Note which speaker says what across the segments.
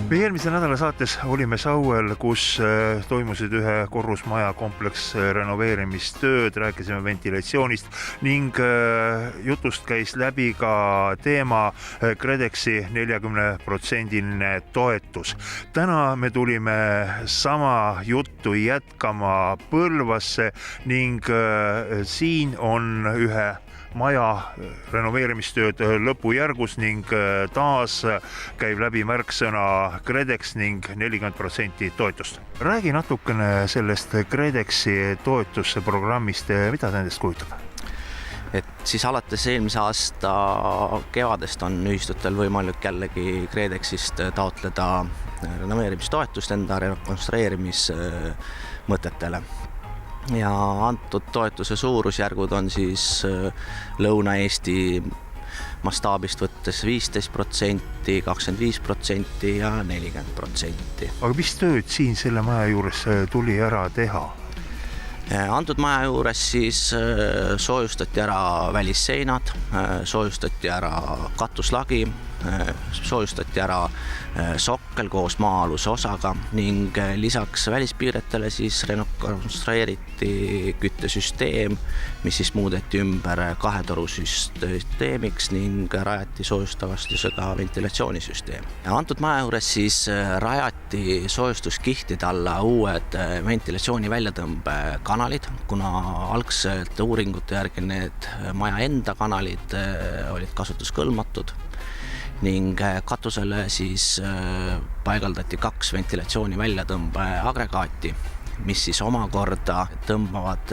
Speaker 1: Meie eelmise nädala saates olime Sauel, kus toimusid ühe korrusmaja kompleks renoveerimistööd, rääkisime ventilatsioonist ning jutust käis läbi ka teema KredExi 40% toetus. Täna me tulime sama juttu jätkama Põlvasse ning siin on ühe maja renoveerimistööd lõpujärgus ning taas käib läbi märksõna KredEx ning 40% toetust. Räägi natukene sellest KredExi toetuse programmist, mida ta endast kujutab?
Speaker 2: Et siis alates eelmise aasta kevadest on ühistutel võimalik jällegi KredExist taotleda renoveerimistoetust enda rekonstrueerimismõtetele. Ja antud toetuse suurusjärgud on siis Lõuna-Eesti mastaabist võttes 15%, 25% ja 40%.
Speaker 1: Aga mis tööd siin selle maja juures tuli ära teha?
Speaker 2: Antud maja juures siis soojustati ära välisseinad, soojustati ära katuslagi, soojustati ära sokkel koos maa-aluse osaga ning lisaks välispiiretele siis rekonstrueeriti küttesüsteem, mis siis muudeti ümber kahetorusüsteemiks ning rajati soojustavastusega ventilatsioonisüsteem. Antud maja juures siis rajati soojustuskihtide alla uued ventilatsiooni väljatõmbekanalid, kuna algselt uuringute järgi need maja enda kanalid olid kasutuskõlbmatud ning katusele siis paigaldati 2 ventilatsiooni väljatõmbe agregaati, mis siis omakorda tõmbavad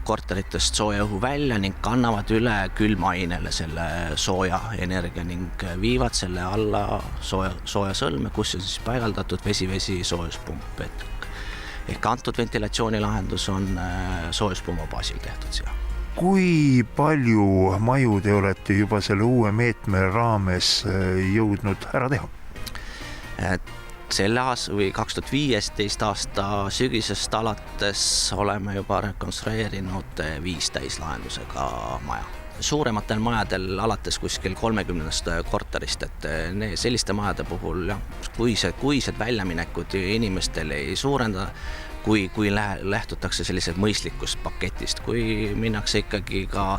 Speaker 2: korteritest sooja õhu välja ning kannavad üle külmainele selle sooja energia ning viivad selle alla sooja sõlme, kus on siis paigaldatud vesi soojuspump. Ehk antud ventilatsioonilahendus on soojuspumba baasil tehtud seal.
Speaker 1: Kui palju maju te olete juba selle uue meetme raames jõudnud ära teha?
Speaker 2: Selle või 2015 aasta sügisest alates oleme juba rekonstrueerinud 5 täislahendusega maja. Suurematel majadel alates kuskil 30 korterist, et selliste majade puhul kuised väljaminekud inimestel ei suurenda, kui lähtutakse sellised mõistlikust paketist, kui minnakse ikkagi ka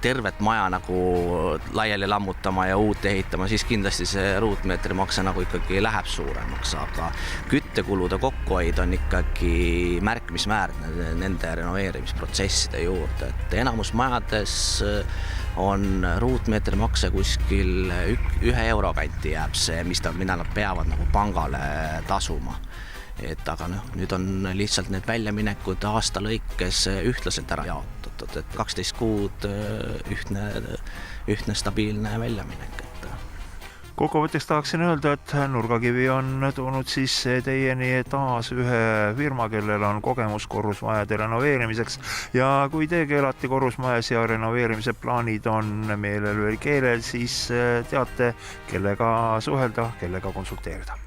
Speaker 2: tervet maja nagu laiali lammutama ja uut ehitama, siis kindlasti see ruutmeetri makse nagu ikkagi läheb suuremaks, aga küttekulude kokkuhoid on ikkagi märkimisväärne nende renoveerimisprotsesside juurde, et enamus majades on ruutmeetri makse kuskil 1 euro kanti jääb see, mida nad peavad nagu pangale tasuma. Aga nüüd on lihtsalt need väljaminekud aasta lõikes ühtlaselt ära jaotatud, et 12 kuud ühtne stabiilne väljaminek.
Speaker 1: Kokkuvõtteks tahaksin öelda, et Nurgakivi on toonud siis teieni taas ühe firma, kellel on kogemus korrusmajade renoveerimiseks ja kui teiegi elate korrusmajas ja renoveerimise plaanid on meelel või keelel, siis teate, kellega suhelda, kellega konsulteerida.